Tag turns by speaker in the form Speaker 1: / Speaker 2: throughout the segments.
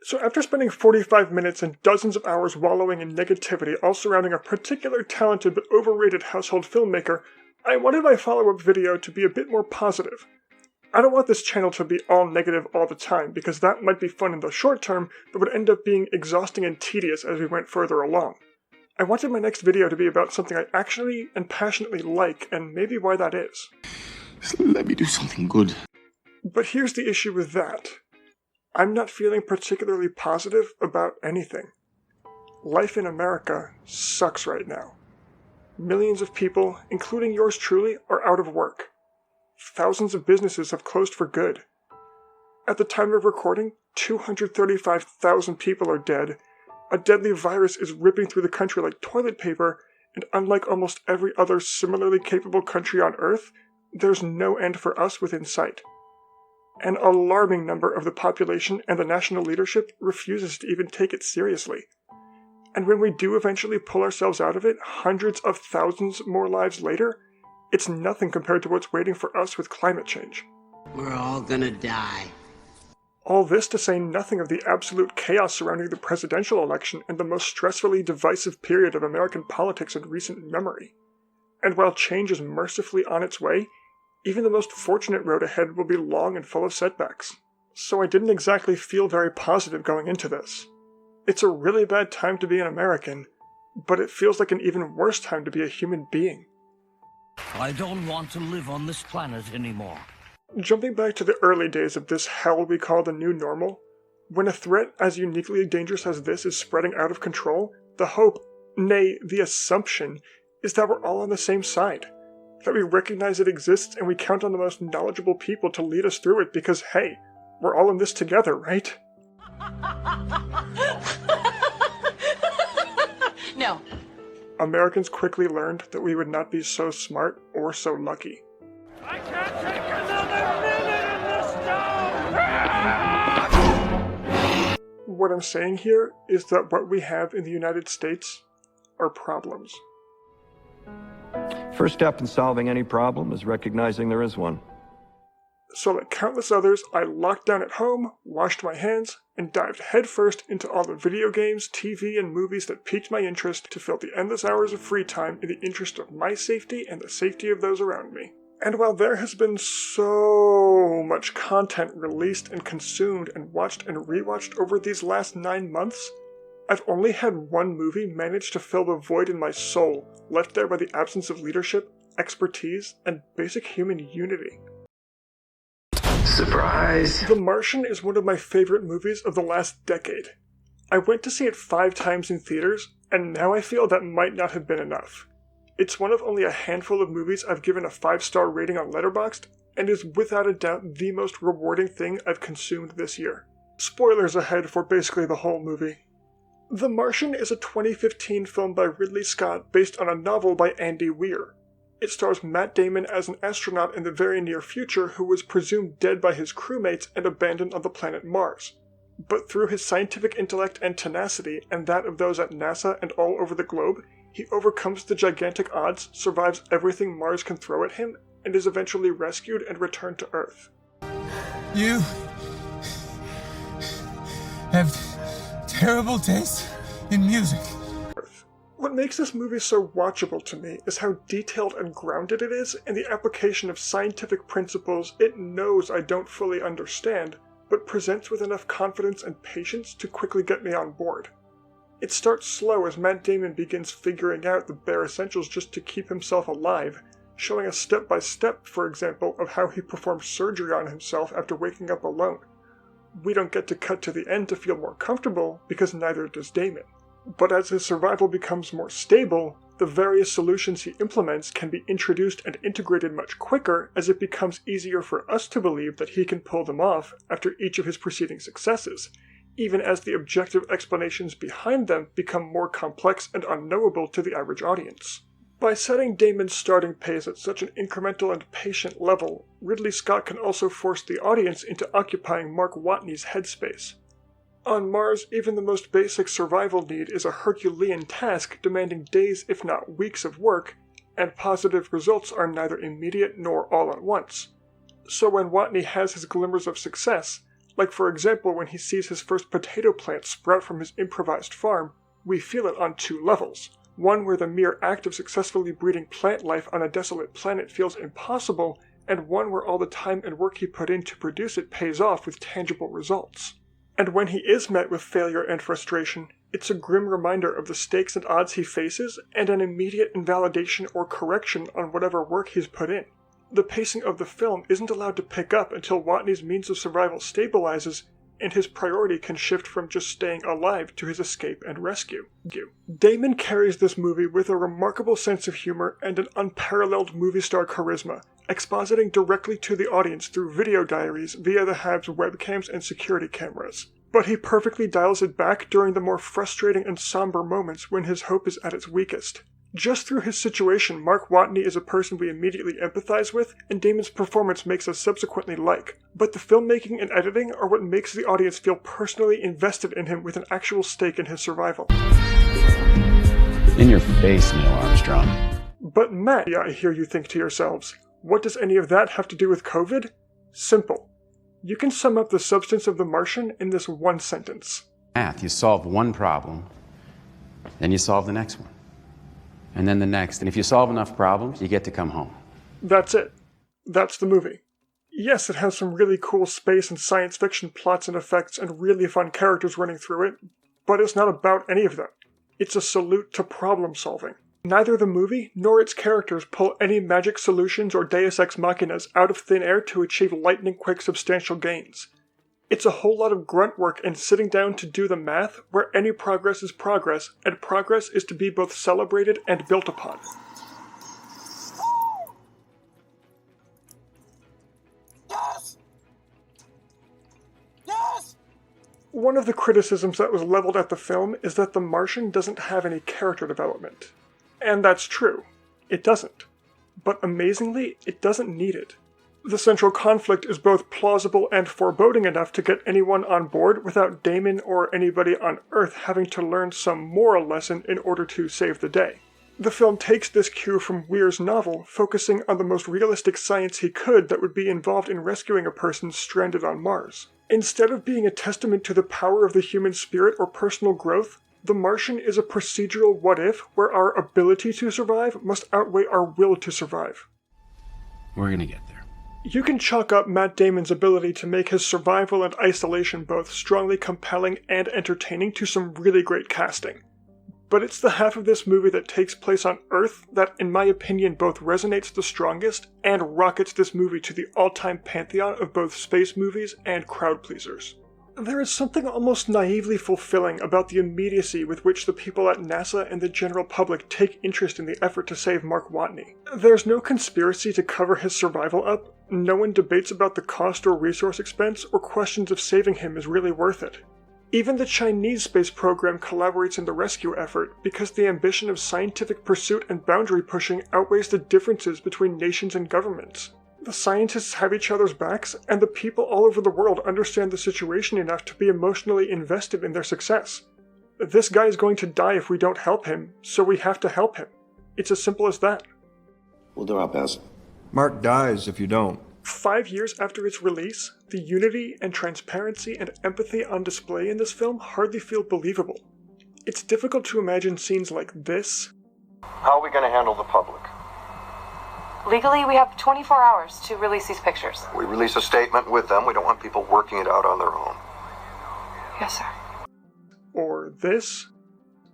Speaker 1: So after spending 45 minutes and dozens of hours wallowing in negativity all surrounding a particular talented but overrated household filmmaker, I wanted my follow-up video to be a bit more positive. I don't want this channel to be all negative all the time, because that might be fun in the short term, but would end up being exhausting and tedious as we went further along. I wanted my next video to be about something I actually and passionately like, and maybe why that is.
Speaker 2: Just let me do something good.
Speaker 1: But here's the issue with that. I'm not feeling particularly positive about anything. Life in America sucks right now. Millions of people, including yours truly, are out of work. Thousands of businesses have closed for good. At the time of recording, 235,000 people are dead. A deadly virus is ripping through the country like toilet paper, and unlike almost every other similarly capable country on Earth, there's no end for us within sight. An alarming number of the population and the national leadership refuses to even take it seriously. And when we do eventually pull ourselves out of it, hundreds of thousands more lives later, it's nothing compared to what's waiting for us with climate change.
Speaker 3: We're all gonna die.
Speaker 1: All this to say nothing of the absolute chaos surrounding the presidential election and the most stressfully divisive period of American politics in recent memory. And while change is mercifully on its way, even the most fortunate road ahead will be long and full of setbacks. So I didn't exactly feel very positive going into this. It's a really bad time to be an American, but it feels like an even worse time to be a human being.
Speaker 4: I don't want to live on this planet anymore.
Speaker 1: Jumping back to the early days of this hell we call the new normal, when a threat as uniquely dangerous as this is spreading out of control, the hope, nay, the assumption, is that we're all on the same side. That we recognize it exists and we count on the most knowledgeable people to lead us through it because, hey, we're all in this together, right?
Speaker 5: No.
Speaker 1: Americans quickly learned that we would not be so smart or so lucky.
Speaker 6: I can't take another minute in this town!
Speaker 1: What I'm saying here is that what we have in the United States are problems.
Speaker 7: First step in solving any problem is recognizing there is one.
Speaker 1: So like countless others, I locked down at home, washed my hands, and dived headfirst into all the video games, TV, and movies that piqued my interest to fill the endless hours of free time in the interest of my safety and the safety of those around me. And while there has been so much content released and consumed and watched and rewatched over these last 9 months, I've only had one movie manage to fill the void in my soul, left there by the absence of leadership, expertise, and basic human unity.
Speaker 2: Surprise!
Speaker 1: The Martian is one of my favorite movies of the last decade. I went to see it 5 times in theaters, and now I feel that might not have been enough. It's one of only a handful of movies I've given a 5-star rating on Letterboxd, and is without a doubt the most rewarding thing I've consumed this year. Spoilers ahead for basically the whole movie. The Martian is a 2015 film by Ridley Scott based on a novel by Andy Weir. It stars Matt Damon as an astronaut in the very near future who was presumed dead by his crewmates and abandoned on the planet Mars. But through his scientific intellect and tenacity, and that of those at NASA and all over the globe, he overcomes the gigantic odds, survives everything Mars can throw at him, and is eventually rescued and returned to Earth.
Speaker 8: You have terrible taste in music.
Speaker 1: What makes this movie so watchable to me is how detailed and grounded it is in the application of scientific principles it knows I don't fully understand, but presents with enough confidence and patience to quickly get me on board. It starts slow as Matt Damon begins figuring out the bare essentials just to keep himself alive, showing us step-by-step, for example, of how he performed surgery on himself after waking up alone. We don't get to cut to the end to feel more comfortable, because neither does Damon. But as his survival becomes more stable, the various solutions he implements can be introduced and integrated much quicker as it becomes easier for us to believe that he can pull them off after each of his preceding successes, even as the objective explanations behind them become more complex and unknowable to the average audience. By setting Damon's starting pace at such an incremental and patient level, Ridley Scott can also force the audience into occupying Mark Watney's headspace. On Mars, even the most basic survival need is a Herculean task demanding days if not weeks of work, and positive results are neither immediate nor all at once. So when Watney has his glimmers of success, Like for example, when he sees his first potato plant sprout from his improvised farm, we feel it on two levels. One where the mere act of successfully breeding plant life on a desolate planet feels impossible, and one where all the time and work he put in to produce it pays off with tangible results. And when he is met with failure and frustration, it's a grim reminder of the stakes and odds he faces, and an immediate invalidation or correction on whatever work he's put in. The pacing of the film isn't allowed to pick up until Watney's means of survival stabilizes, and his priority can shift from just staying alive to his escape and rescue. Damon carries this movie with a remarkable sense of humor and an unparalleled movie star charisma, expositing directly to the audience through video diaries via the Hab's webcams and security cameras. But he perfectly dials it back during the more frustrating and somber moments when his hope is at its weakest. Just through his situation, Mark Watney is a person we immediately empathize with, and Damon's performance makes us subsequently like. But the filmmaking and editing are what makes the audience feel personally invested in him with an actual stake in his survival.
Speaker 5: In your face, Neil Armstrong.
Speaker 1: But Matt, I hear you think to yourselves, what does any of that have to do with COVID? Simple. You can sum up the substance of The Martian in this one sentence.
Speaker 5: Math, you solve one problem, then you solve the next one. And then the next. And if you solve enough problems, you get to come home.
Speaker 1: That's it. That's the movie. Yes, it has some really cool space and science fiction plots and effects and really fun characters running through it, but it's not about any of that. It's a salute to problem solving. Neither the movie nor its characters pull any magic solutions or deus ex machinas out of thin air to achieve lightning-quick substantial gains. It's a whole lot of grunt work and sitting down to do the math where any progress is progress, and progress is to be both celebrated and built upon.
Speaker 6: Yes! Yes!
Speaker 1: One of the criticisms that was leveled at the film is that The Martian doesn't have any character development. And that's true. It doesn't. But amazingly, it doesn't need it. The central conflict is both plausible and foreboding enough to get anyone on board without Damon or anybody on Earth having to learn some moral lesson in order to save the day. The film takes this cue from Weir's novel, focusing on the most realistic science he could that would be involved in rescuing a person stranded on Mars. Instead of being a testament to the power of the human spirit or personal growth, The Martian is a procedural what-if where our ability to survive must outweigh our will to survive.
Speaker 5: We're gonna get there.
Speaker 1: You can chalk up Matt Damon's ability to make his survival and isolation both strongly compelling and entertaining to some really great casting. But it's the half of this movie that takes place on Earth that, in my opinion, both resonates the strongest and rockets this movie to the all-time pantheon of both space movies and crowd pleasers. There is something almost naively fulfilling about the immediacy with which the people at NASA and the general public take interest in the effort to save Mark Watney. There's no conspiracy to cover his survival up, no one debates about the cost or resource expense or questions if saving him is really worth it. Even the Chinese space program collaborates in the rescue effort because the ambition of scientific pursuit and boundary pushing outweighs the differences between nations and governments. The scientists have each other's backs, and the people all over the world understand the situation enough to be emotionally invested in their success. This guy is going to die if we don't help him, so we have to help him. It's as simple as that.
Speaker 2: We'll do our best.
Speaker 7: Mark dies if you don't.
Speaker 1: 5 years after its release, the unity and transparency and empathy on display in this film hardly feel believable. It's difficult to imagine scenes like this.
Speaker 9: How are we going to handle the public?
Speaker 10: Legally, we have 24 hours to release these pictures.
Speaker 9: We release a statement with them. We don't want people working it out on their own.
Speaker 10: Yes, sir.
Speaker 1: Or this.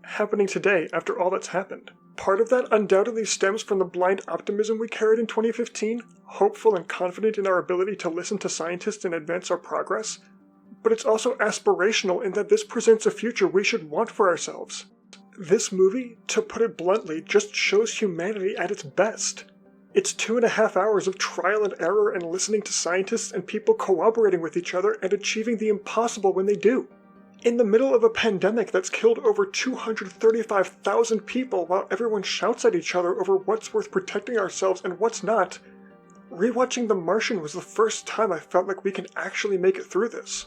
Speaker 1: Happening today after all that's happened. Part of that undoubtedly stems from the blind optimism we carried in 2015, hopeful and confident in our ability to listen to scientists and advance our progress. But it's also aspirational in that this presents a future we should want for ourselves. This movie, to put it bluntly, just shows humanity at its best. It's 2.5 hours of trial and error and listening to scientists and people cooperating with each other and achieving the impossible when they do. In the middle of a pandemic that's killed over 235,000 people while everyone shouts at each other over what's worth protecting ourselves and what's not, rewatching The Martian was the first time I felt like we can actually make it through this.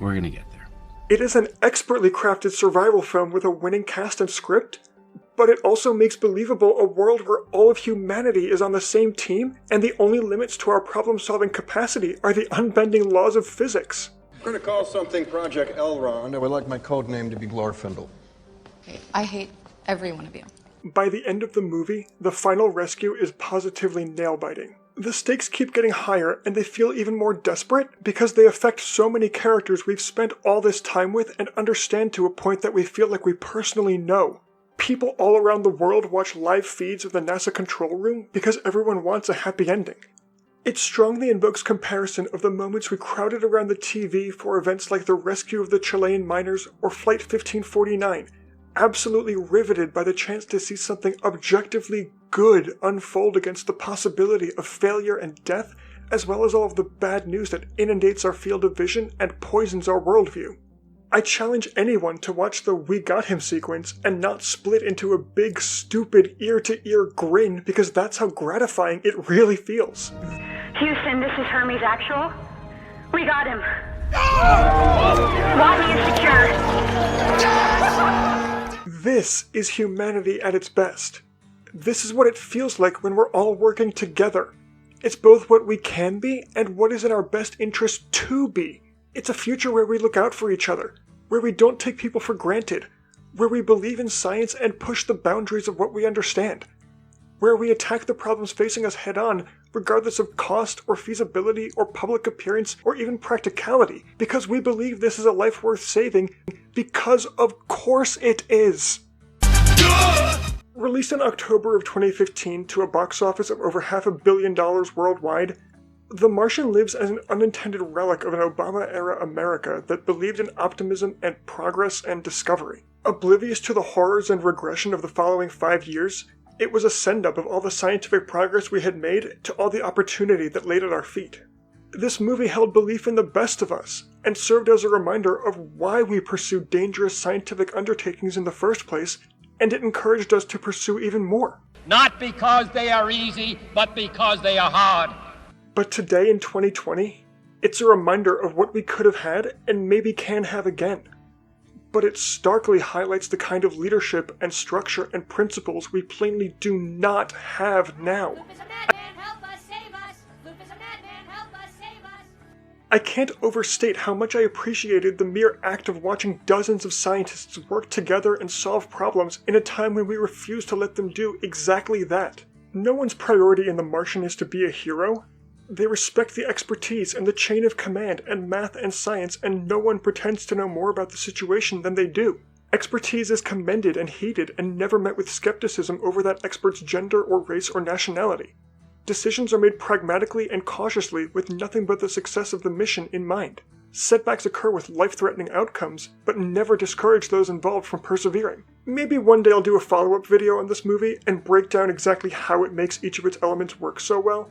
Speaker 5: We're gonna get there.
Speaker 1: It is an expertly crafted survival film with a winning cast and script, but it also makes believable a world where all of humanity is on the same team and the only limits to our problem-solving capacity are the unbending laws of physics.
Speaker 11: We're going to call something Project Elrond. I would like my code name to be Glorfindel.
Speaker 12: Okay, I hate every one of you.
Speaker 1: By the end of the movie, the final rescue is positively nail-biting. The stakes keep getting higher, and they feel even more desperate because they affect so many characters we've spent all this time with and understand to a point that we feel like we personally know. People all around the world watch live feeds of the NASA control room because everyone wants a happy ending. It strongly invokes comparison of the moments we crowded around the TV for events like the rescue of the Chilean miners or Flight 1549, absolutely riveted by the chance to see something objectively good unfold against the possibility of failure and death, as well as all of the bad news that inundates our field of vision and poisons our worldview. I challenge anyone to watch the "We Got Him" sequence and not split into a big, stupid, ear-to-ear grin because that's how gratifying it really feels.
Speaker 13: Houston, this is Hermes Actual. We got him. Lobby is secure.
Speaker 1: This is humanity at its best. This is what it feels like when we're all working together. It's both what we can be and what is in our best interest to be. It's a future where we look out for each other, where we don't take people for granted, where we believe in science and push the boundaries of what we understand, where we attack the problems facing us head-on, regardless of cost or feasibility or public appearance or even practicality, because we believe this is a life worth saving, because of course it is. Released in October of 2015 to a box office of over $500 million worldwide, The Martian lives as an unintended relic of an Obama-era America that believed in optimism and progress and discovery. Oblivious to the horrors and regression of the following 5 years, it was a send-up of all the scientific progress we had made to all the opportunity that laid at our feet. This movie held belief in the best of us, and served as a reminder of why we pursued dangerous scientific undertakings in the first place, and it encouraged us to pursue even more.
Speaker 14: Not because they are easy, but because they are hard.
Speaker 1: But today in 2020, it's a reminder of what we could have had and maybe can have again. But it starkly highlights the kind of leadership and structure and principles we plainly do not have now. I can't overstate how much I appreciated the mere act of watching dozens of scientists work together and solve problems in a time when we refuse to let them do exactly that. No one's priority in The Martian is to be a hero. They respect the expertise and the chain of command and math and science, and no one pretends to know more about the situation than they do. Expertise is commended and heeded and never met with skepticism over that expert's gender or race or nationality. Decisions are made pragmatically and cautiously with nothing but the success of the mission in mind. Setbacks occur with life-threatening outcomes, but never discourage those involved from persevering. Maybe one day I'll do a follow-up video on this movie and break down exactly how it makes each of its elements work so well.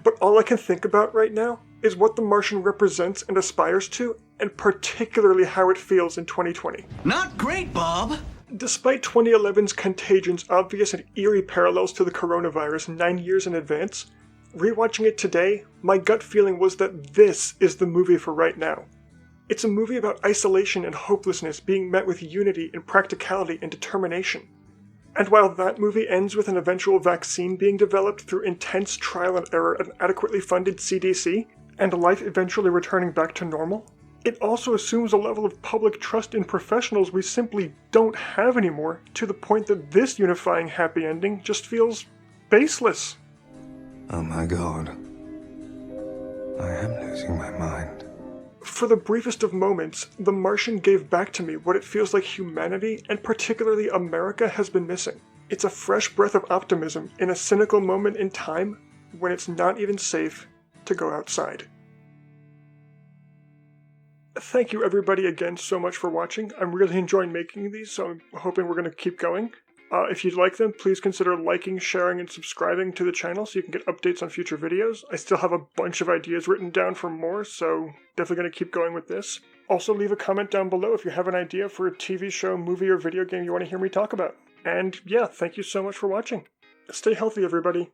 Speaker 1: But all I can think about right now is what The Martian represents and aspires to, and particularly how it feels in 2020.
Speaker 15: Not great, Bob!
Speaker 1: Despite 2011's Contagion's obvious and eerie parallels to the coronavirus 9 years in advance, rewatching it today, my gut feeling was that this is the movie for right now. It's a movie about isolation and hopelessness being met with unity and practicality and determination. And while that movie ends with an eventual vaccine being developed through intense trial and error at an adequately funded CDC, and life eventually returning back to normal, it also assumes a level of public trust in professionals we simply don't have anymore, to the point that this unifying happy ending just feels baseless.
Speaker 11: Oh my god. I am losing my mind.
Speaker 1: For the briefest of moments, The Martian gave back to me what it feels like humanity, and particularly America, has been missing. It's a fresh breath of optimism in a cynical moment in time when it's not even safe to go outside. Thank you everybody again so much for watching. I'm really enjoying making these, so I'm hoping we're going to keep going. If you'd like them, please consider liking, sharing, and subscribing to the channel so you can get updates on future videos. I still have a bunch of ideas written down for more, so definitely going to keep going with this. Also, leave a comment down below if you have an idea for a TV show, movie, or video game you want to hear me talk about. And yeah, thank you so much for watching. Stay healthy, everybody.